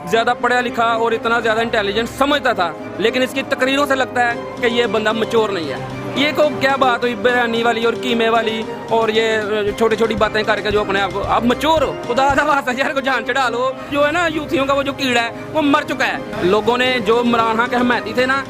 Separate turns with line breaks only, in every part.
ज़्यादा पढ़ा लिखा और इतना ज़्यादा इंटेलिजेंट समझता था, लेकिन इसकी तकरीरों से लगता है कि ये बंदा मैच्योर नहीं है। ये को क्या बात हुई बयानी वाली और कीमे वाली और ये छोटी छोटी बातें करके जो अपने आप को आप मैच्योर हो, खुदा का वास्ता यार को जान चढ़ा लो। जो है ना यूथियों का वो जो कीड़ा है वो मर चुका है। लोगों ने जो इमरान खान के हमायती थे ना,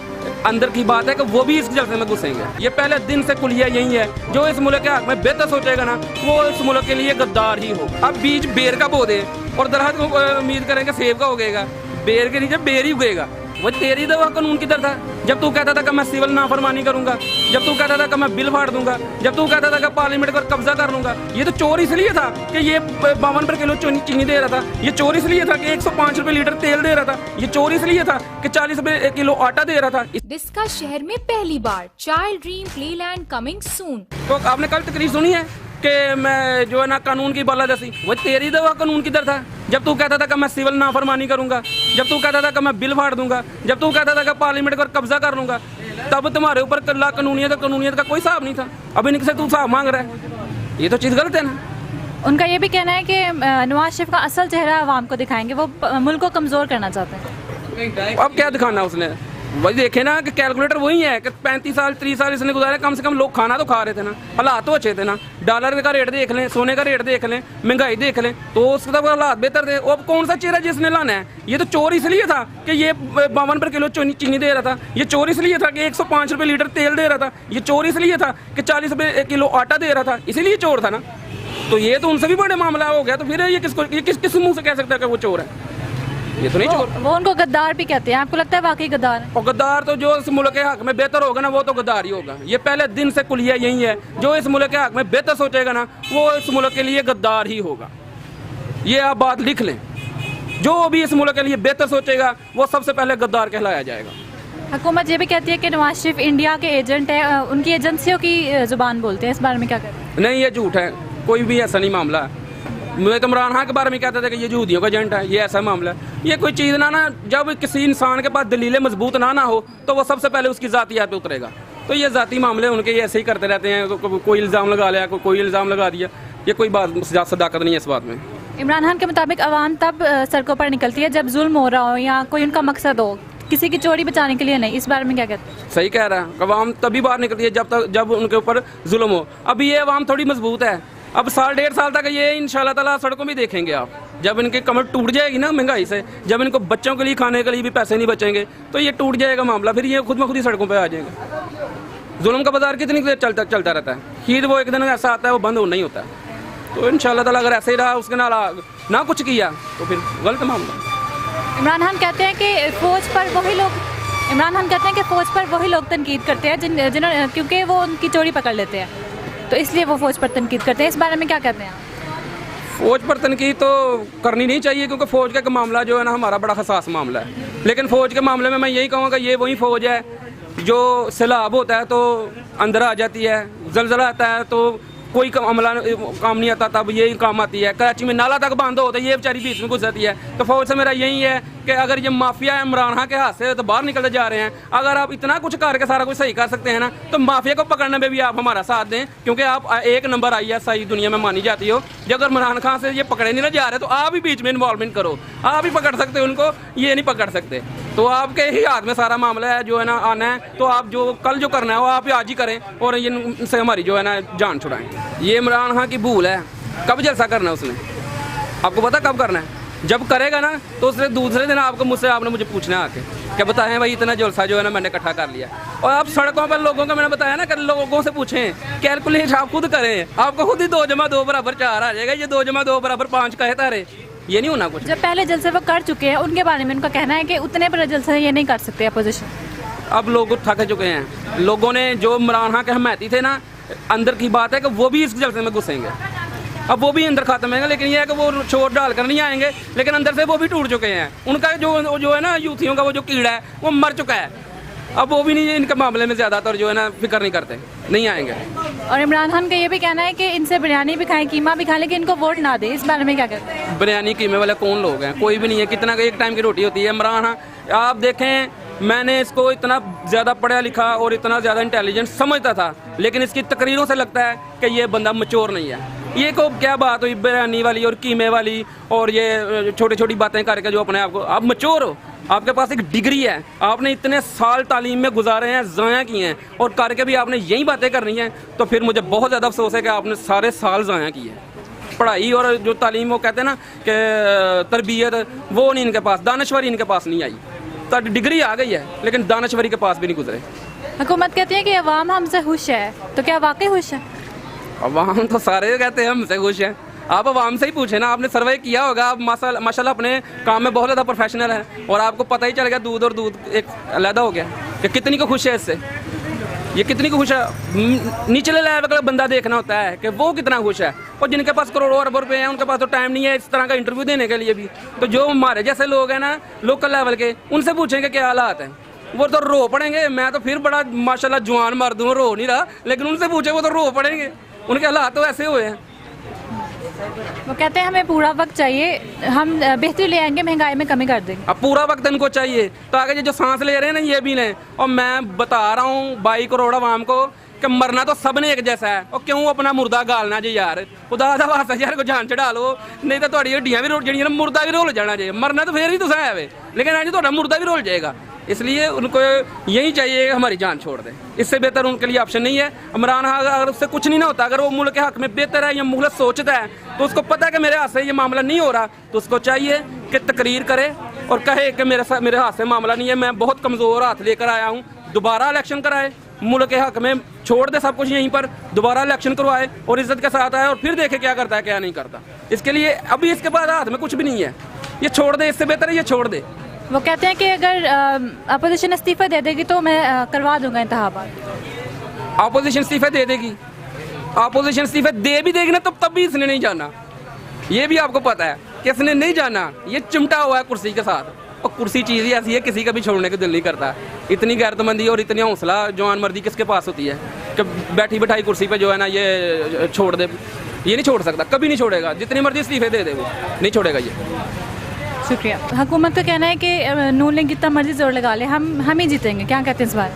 अंदर की बात है कि वो भी इस जलसे में घुसेंगे। ये पहले दिन से कुलिया यही है, जो इस मुल्क के हक में बेहतर सोचेगा ना वो इस मुल्क के लिए गद्दार ही हो। अब बीज बेर का बो दे और दरख्त को उम्मीद करेंगे सेब का उगेगा, बेर के नीचे बेर ही उगेगा। वो तेरी दवा कानून की तरह था। जब तू कहता था कि मैं सिविल नाफरमानी करूंगा, जब तू कहता था कि मैं बिल फाड़ दूंगा, जब तू कहता था कि पार्लियामेंट पर कब्जा कर लूंगा, ये तो चोर इसलिए था कि ये 52 रुपए किलो चीनी दे रहा था। ये चोर इसलिए था कि 105 रुपए लीटर तेल दे रहा था। ये चोर इसलिए था कि 40 रुपए किलो आटा दे रहा था।
डिस्का शहर में पहली बार child dream playland coming soon.
तो आपने कल तकरीर सुनी है कि मैं जो है ना कानून की बालादस्ती, वो तेरी दवा कानून की तरह था। जब तू कहता था कि मैं सिविल नाफरमानी करूंगा, जब तू कहता था कि मैं बिल फाड़ दूंगा, जब तू कहता था कि पार्लियामेंट पर कब्जा कर लूंगा, तब तुम्हारे ऊपर कल्ला कानूनियत का कोई हिसाब नहीं था। अब इनसे तू हिसाब मांग रहा है, ये तो चीज़ गलत है ना।
उनका ये भी कहना है कि नवाज शरीफ का असल चेहरा आवाम को दिखाएंगे, वो मुल्क को कमज़ोर करना चाहते हैं।
अब क्या दिखाना उसने, वही देखे ना कि कैलकुलेटर वही है कि 35 साल 30 साल इसने गुजारे, कम से कम लोग खाना तो खा रहे थे ना, हालात तो अच्छे थे ना। डॉलर का रेट देख लें, सोने का रेट देख लें, महंगाई देख लें, तो उसका तो हालात बेहतर थे। अब कौन सा चेहरा जिसने लाना है? ये तो चोर इसलिए था कि ये 52 रुपए किलो चीनी दे रहा था। ये चोर इसलिए था कि 105 रुपए लीटर तेल दे रहा था। ये चोर इसलिए था कि 40 रुपए किलो आटा दे रहा था, इसीलिए चोर था ना। तो ये तो उनसे भी बड़े मामला हो गया। तो फिर ये किस मुंह से कह सकता है कि वो चोर है? ये तो नहीं चोर।
वो उनको गद्दार भी कहते हैं। आपको लगता है वाकई गद्दार है?
और गद्दार तो जो इस मुल्क के हक में बेहतर होगा ना वो तो गद्दार ही होगा। ये पहले दिन से कुलिया यही है, जो इस मुल्क के हक में बेहतर सोचेगा ना वो इस मुल्क के लिए गद्दार ही होगा। ये आप बात लिख लें, जो भी इस मुल्क के लिए बेहतर सोचेगा वो सबसे पहले गद्दार कहलाया जाएगा।
हुकूमत ये भी कहती है कि नवाज शरीफ इंडिया के एजेंट है, उनकी एजेंसियों की जुबान बोलते हैं। इस बारे में क्या कहते हैं?
नहीं, ये झूठ है, कोई भी ऐसा नहीं मामला है। मैं तो इमरान खान के बारे में कहते थे कि ये यहूदियों का एजेंट है, ये ऐसा मामला है। ये कोई चीज़ ना जब किसी इंसान के पास दलीलें मजबूत ना हो तो वो सबसे पहले उसकी ज़ातियात पे उतरेगा। तो ये ज़ाती मामले उनके ये ऐसे ही करते रहते हैं, कोई इल्ज़ाम लगा लिया, कोई इल्ज़ाम लगा दिया। ये कोई बात सदाकत नहीं है इस बात में।
इमरान खान के मुताबिक आवाम तब सड़कों पर निकलती है जब जुल्म हो रहा हो या कोई उनका मकसद हो, किसी की चोरी बचाने के लिए नहीं। इस बारे में क्या कहते हैं?
सही कह रहा है, अवाम तभी बाहर निकलती है जब उनके ऊपर जुल्म हो। अभी ये अवाम थोड़ी मजबूत है, अब साल 1.5 साल तक ये इंशाल्लाह ताला सड़कों में देखेंगे आप। जब इनकी कमर टूट जाएगी ना महंगाई से, जब इनको बच्चों के लिए खाने के लिए भी पैसे नहीं बचेंगे तो ये टूट जाएगा मामला, फिर ये खुद में खुद ही सड़कों पे आ जाएंगे। जुल्म का बाजार कितनी देर चलता रहता है, फिर वो एक दिन ऐसा आता है वो बंद नहीं होता है। तो इंशाल्लाह ताला अगर ऐसे ही रहा, उसके ना कुछ किया तो फिर गलत मामला।
इमरान खान कहते हैं कि फौज पर वही लोग तनकीद करते हैं जिन्होंने, क्योंकि वो उनकी चोरी पकड़ लेते हैं, तो इसलिए वो फौज पर तनकीद करते हैं। इस बारे में क्या कहते हैं?
फौज पर तनकीद तो करनी नहीं चाहिए, क्योंकि फौज का मामला जो है ना हमारा बड़ा हसास मामला है। लेकिन फौज के मामले में मैं यही कहूँगा ये वही फौज है जो सैलाब होता है तो अंदर आ जाती है, जलजला आता है तो कोई काम नहीं आता, तब यही काम आती है। कराची में नाला तक बंद होता है, ये बेचारी बीच में घुस जाती है। तो फौज से मेरा यही है कि अगर ये माफिया है इमरान खान के हाथ से तो बाहर निकलते जा रहे हैं। अगर आप इतना कुछ करके सारा कुछ सही कर सकते हैं ना तो माफिया को पकड़ने में भी आप हमारा साथ दें, क्योंकि आप एक नंबर ISI दुनिया में मानी जाती हो। जब अगर इमरान खान से ये पकड़े नहीं ना जा रहे तो आप ही बीच में इन्वॉल्वमेंट करो, आप ही पकड़ सकते हो उनको, ये नहीं पकड़ सकते। तो आपके ही हाथ में सारा मामला है जो है ना आना है, तो आप जो कल जो करना है वो आप आज ही करें और इनसे हमारी जो है ना जान छुड़ाएं। ये इमरान खान की भूल है। कब जलसा करना है उसने, आपको पता कब करना है? जब करेगा ना तो उससे दूसरे दिन आपने मुझे पूछना है आके क्या बताएं भाई इतना जलसा जो है ना मैंने इकट्ठा कर लिया। और आप सड़कों पर लोगों का मैंने बताया ना, लोगों से पूछें, कैलकुलेट आप खुद करें, आपको खुद ही 2 + 2 = 4 आ जाएगा। ये 2 + 2 = 5 कहता रहे, ये नहीं होना कुछ।
जब पहले जलसे वो कर चुके हैं उनके बारे में उनका कहना है कि उतने बड़े जलसे ये नहीं कर सकते अपोजिशन।
अब लोग थक चुके हैं, लोगों ने जो इमरान खान के हमायती थे ना, अंदर की बात है कि वो भी इस जलसे में घुसेंगे। अब वो भी अंदर खत्म है, लेकिन ये है कि वो चोट डाल कर नहीं आएंगे, लेकिन अंदर से वो भी टूट चुके हैं। उनका जो है ना यूथियों का वो जो कीड़ा है वो मर चुका है। अब वो भी नहीं इनके मामले में ज़्यादातर जो है ना फिक्र नहीं करते, नहीं आएंगे।
और इमरान खान का ये भी कहना है कि इनसे बिरयानी भी खाएं, कीमा भी खाएं, लेकिन इनको वोट ना दे। इस बारे में क्या कहते हैं?
बिरयानी कीमे वाले कौन लोग हैं? कोई भी नहीं है। कितना एक टाइम की रोटी होती है। इमरान खान आप देखें, मैंने इसको इतना ज़्यादा पढ़ा लिखा और इतना ज़्यादा इंटेलिजेंट समझता था, लेकिन इसकी तकरीरों से लगता है कि ये बंदा मैच्योर नहीं है। ये को क्या बात हुई बिरयानी वाली और कीमे वाली और ये छोटी छोटी बातें करके जो अपने आप को, आप मैच्योर हो, आपके पास एक डिग्री है, आपने इतने साल तालीम में गुजारे हैं, ज़ाया किए हैं और करके भी आपने यही बातें करनी है, तो फिर मुझे बहुत ज़्यादा अफसोस है कि आपने सारे साल ज़ाया किए हैं। पढ़ाई और जो तालीम वो कहते हैं ना कि तरबियत, वो नहीं इनके पास, दानश्वरी इनके पास नहीं आई। तो डिग्री आ गई है लेकिन दानश्वरी के पास भी नहीं गुजरे।
हुकूमत कहती है कि अवाम हमसे खुश है, तो क्या वाकई खुश है?
अवाम तो सारे कहते हैं हमसे खुश हैं। आप अवाम से ही पूछे ना, आपने सर्वे किया होगा, आप माशाल्लाह अपने काम में बहुत ज़्यादा प्रोफेशनल है और आपको पता ही चल गया दूध और दूध एक अलग हो गया कि कितनी को खुश है इससे, ये कितनी को खुश है। निचले लेवल का बंदा देखना होता है कि वो कितना खुश है, और जिनके पास करोड़ों अरबों रुपए हैं उनके पास तो टाइम नहीं है इस तरह का इंटरव्यू देने के लिए भी। तो जो हमारे जैसे लोग हैं ना लोकल लेवल के, उनसे पूछेंगे क्या हालात हैं, वो तो रो पड़ेंगे। मैं तो फिर बड़ा माशाल्लाह जवान मर्द हूँ, रो नहीं रहा, लेकिन उनसे पूछे वो तो रो पड़ेंगे, उनके हालात तो ऐसे हुए हैं।
वो कहते हैं हमें पूरा वक्त चाहिए, हम बेहतरी ले आएंगे, महंगाई में कमी कर देंगे।
अब पूरा वक्त इनको चाहिए तो आगे ये जो सांस ले रहे हैं ना ये भी लें। और मैं बता रहा हूँ 22 करोड़ आवाम को कि मरना तो सबने एक जैसा है, और क्यों अपना मुर्दा गालना जी यार, खुदा दा वास्ता यार को जान चढ़ा लो, नहीं तो तुहाडी हड्डियां भी रुल जानियां, मुर्दा भी रुल जाना चाहिए। मरना तो फिर ही तुसा है वे, लेकिन आज तुहाडा मुर्दा भी रुल जाएगा। इसलिए उनको यही चाहिए कि हमारी जान छोड़ दें, इससे बेहतर उनके लिए ऑप्शन नहीं है। इमरान खान अगर उससे कुछ नहीं ना होता, अगर वो मुल्क के हक में बेहतर है या मुगलत सोचता है, तो उसको पता है कि मेरे हाथ से ये मामला नहीं हो रहा, तो उसको चाहिए कि तकरीर करे और कहे कि मेरे हाथ से मामला नहीं है, मैं बहुत कमज़ोर हाथ लेकर आया हूँ, दोबारा इलेक्शन कराए, मुल्क के हक में छोड़ दे सब कुछ यहीं पर, दोबारा इलेक्शन करवाए और इज्जत के साथ आए और फिर देखे क्या करता है क्या नहीं करता। इसके लिए अभी इसके बाद हाथ में कुछ भी नहीं है, ये छोड़ दे, इससे बेहतर है ये छोड़ दे।
वो कहते हैं कि अगर अपोजिशन इस्तीफा दे देगी तो मैं करवा दूंगा इंतखाबात।
अपोजिशन इस्तीफा दे देगी, अपोजिशन इस्तीफा दे भी देगी ना तब भी इसने नहीं जाना, ये भी आपको पता है कि इसने नहीं जाना, ये चिमटा हुआ है कुर्सी के साथ। और कुर्सी चीज़ ही ऐसी है किसी का भी छोड़ने को दिल नहीं करता। इतनी गैरतमंदी और इतनी हौसला जवान मर्दी किसके पास होती है कि बैठी बैठाई कुर्सी पे जो है ना ये छोड़ दे, ये नहीं छोड़ सकता, कभी नहीं छोड़ेगा, जितनी मर्जी इस्तीफे दे दे वो नहीं छोड़ेगा ये।
शुक्रिया। हुकूमत का कहना है कि नून लीग जितना मर्जी जोर लगा ले हम ही जीतेंगे, क्या कहते हैं इस बार?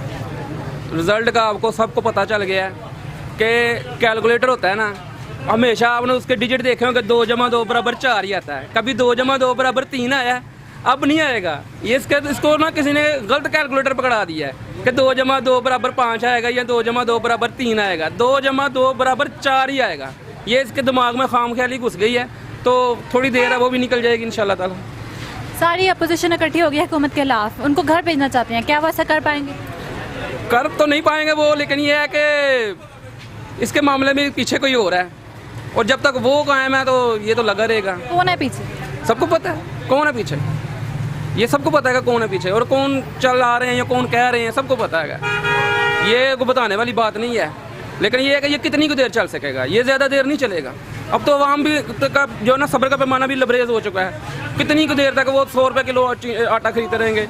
रिजल्ट का आपको सबको पता चल गया है कि कैलकुलेटर होता है ना, हमेशा आपने उसके डिजिट देखे होंगे 2 + 2 = 4 ही आता है, कभी 2 + 2 = 3 आया, अब नहीं आएगा। ये इसको ना किसी ने गलत कैलकुलेटर पकड़ा दिया है कि 2 + 2 = 5 आएगा या 2 + 2 = 3 आएगा, 2 + 2 = 4 ही आएगा। ये इसके दिमाग में खामख्याली घुस गई है, तो थोड़ी देर है वो भी निकल जाएगी इंशाल्लाह ताला।
सारी अपोजिशन इकट्ठी हो गई है हुकूमत के खिलाफ, उनको घर भेजना चाहते हैं, क्या वो ऐसा कर पाएंगे?
कर तो नहीं पाएंगे वो, लेकिन ये है कि इसके मामले में पीछे कोई और है, और जब तक वो कायम है तो ये तो लगा रहेगा।
कौन है पीछे?
सबको पता है कौन है पीछे, ये सबको पता है कौन है पीछे और कौन चल आ रहे हैं या कौन कह रहे हैं, सबको पता है। ये को बताने वाली बात नहीं है, लेकिन ये है कि ये कितनी देर चल सकेगा, ये ज़्यादा देर नहीं चलेगा। अब तो आवाम भी का जो है ना सब्र का पैमाना भी लबरेज हो चुका है, कितनी देर तक वो 100 रुपये किलो आटा खरीदते रहेंगे,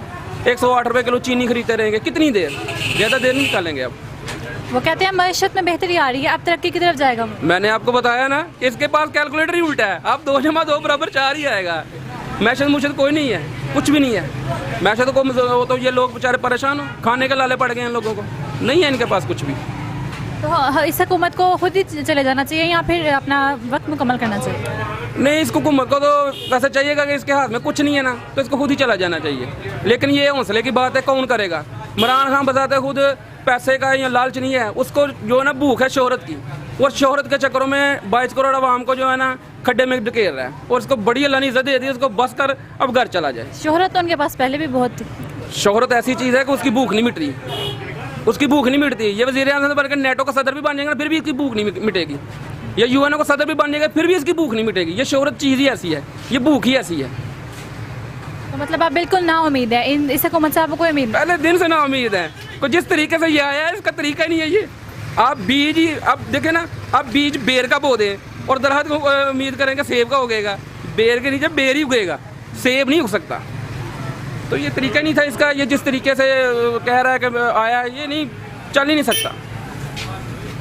108 रुपये किलो चीनी खरीदते रहेंगे, कितनी देर, ज़्यादा देर नहीं निकालेंगे। अब
वो कहते हैं मईशत में बेहतरी आ रही है, अब तरक्की की तरफ जाएगा।
मैंने आपको बताया ना, इसके पास कैलकुलेटर ही उल्टा है, अब 2 + 2 = 4 ही आएगा। मैशत मुशत कोई नहीं है, कुछ भी नहीं है। मैशत को तो ये लोग बेचारे परेशान हो, खाने के लाले पड़ गए हैं लोगों को, नहीं है इनके पास कुछ भी।
तो इस हुकूमत को खुद ही चले जाना चाहिए या फिर अपना वक्त मुकम्मल करना चाहिए?
नहीं, इसको हुकूमत को तो वैसे चाहिएगा कि इसके हाथ में कुछ नहीं है ना, तो इसको खुद ही चला जाना चाहिए। लेकिन ये हौसले की बात है, कौन करेगा? इमरान खान बताते खुद पैसे का या लालच नहीं है, उसको जो है ना भूख है शोहरत की, वो शोहरत के चक्करों में 22 करोड़ आवाम को जो है ना खड्डे में ढकेल रहा है, और उसको बड़ी अल्लाह ने इज्जत दे दी, उसको बस कर अब घर चला जाए।
शोहरत तो उनके पास पहले भी बहुत थी।
शोहरत ऐसी चीज़ है कि उसकी भूख नहीं मिट रही, उसकी भूख नहीं मिटती। ये वज़ीर आज़म से बढ़कर नेटो का सदर भी बन जाएगा फिर भी इसकी भूख नहीं मिटेगी, या यूएनओ का सदर भी बन जाएगा फिर भी इसकी भूख नहीं मिटेगी। ये शोहरत चीज़ ही ऐसी है, ये भूख ही ऐसी है।
तो मतलब आप बिल्कुल ना उम्मीद है इस हुकूमत से? आपको कोई उम्मीद?
पहले दिन से ना उम्मीद है, तो जिस तरीके से ये आया है इसका तरीका ही नहीं है। ये आप बीज ही अब देखें ना, आप बीज बेर का बो दें और दरख्त को उम्मीद करेंगे सेब का उगेगा, बेर के नीचे बेर ही उगेगा, सेब नहीं उग सकता। तो ये तरीका नहीं था इसका, ये जिस तरीके से कह रहा है कि आया, ये नहीं, चल ही नहीं सकता।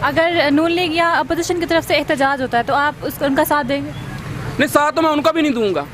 अगर नून लीग या अपोजिशन की तरफ से एहतजाज होता है तो आप उनका साथ देंगे?
नहीं, साथ तो मैं उनका भी नहीं दूंगा,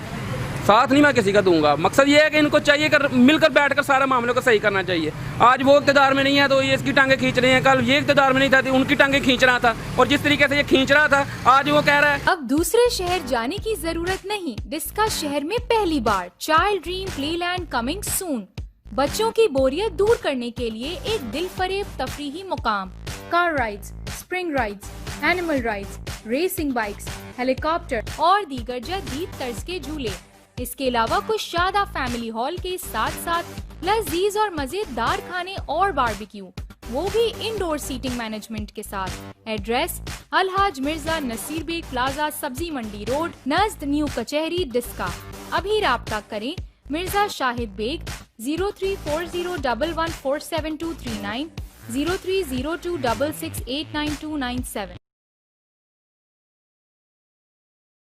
साथ नहीं मैं किसी का दूंगा। मकसद ये है कि इनको चाहिए कर मिलकर बैठकर सारे मामलों को सही करना चाहिए। आज वो इक़्तिदार में नहीं है तो ये इसकी टांगे खींच रहे हैं, कल ये इक़्तिदार में नहीं था तो उनकी टांगे खींच रहा था, और जिस तरीके से ये खींच रहा था आज वो कह रहा है
अब दूसरे शहर जाने की जरूरत नहीं। डिस्का शहर में पहली बार child dream playland coming soon. बच्चों की बोरियत दूर करने के लिए एक दिल फरेब तफरीही मुकाम, car rides, spring rides, animal rides, racing bikes, helicopter और दीगर जदीद तर्ज के झूले। इसके अलावा कुछ शादा फैमिली हॉल के साथ साथ लजीज और मजेदार खाने और बारबेक्यू, वो भी इंडोर सीटिंग मैनेजमेंट के साथ। एड्रेस अलहाज मिर्जा नसीर बेग प्लाजा, सब्जी मंडी रोड, नज़द न्यू कचहरी, डिस्का। अभी राब्ता करें मिर्जा शाहिद बेग 034011472390, 030266892997।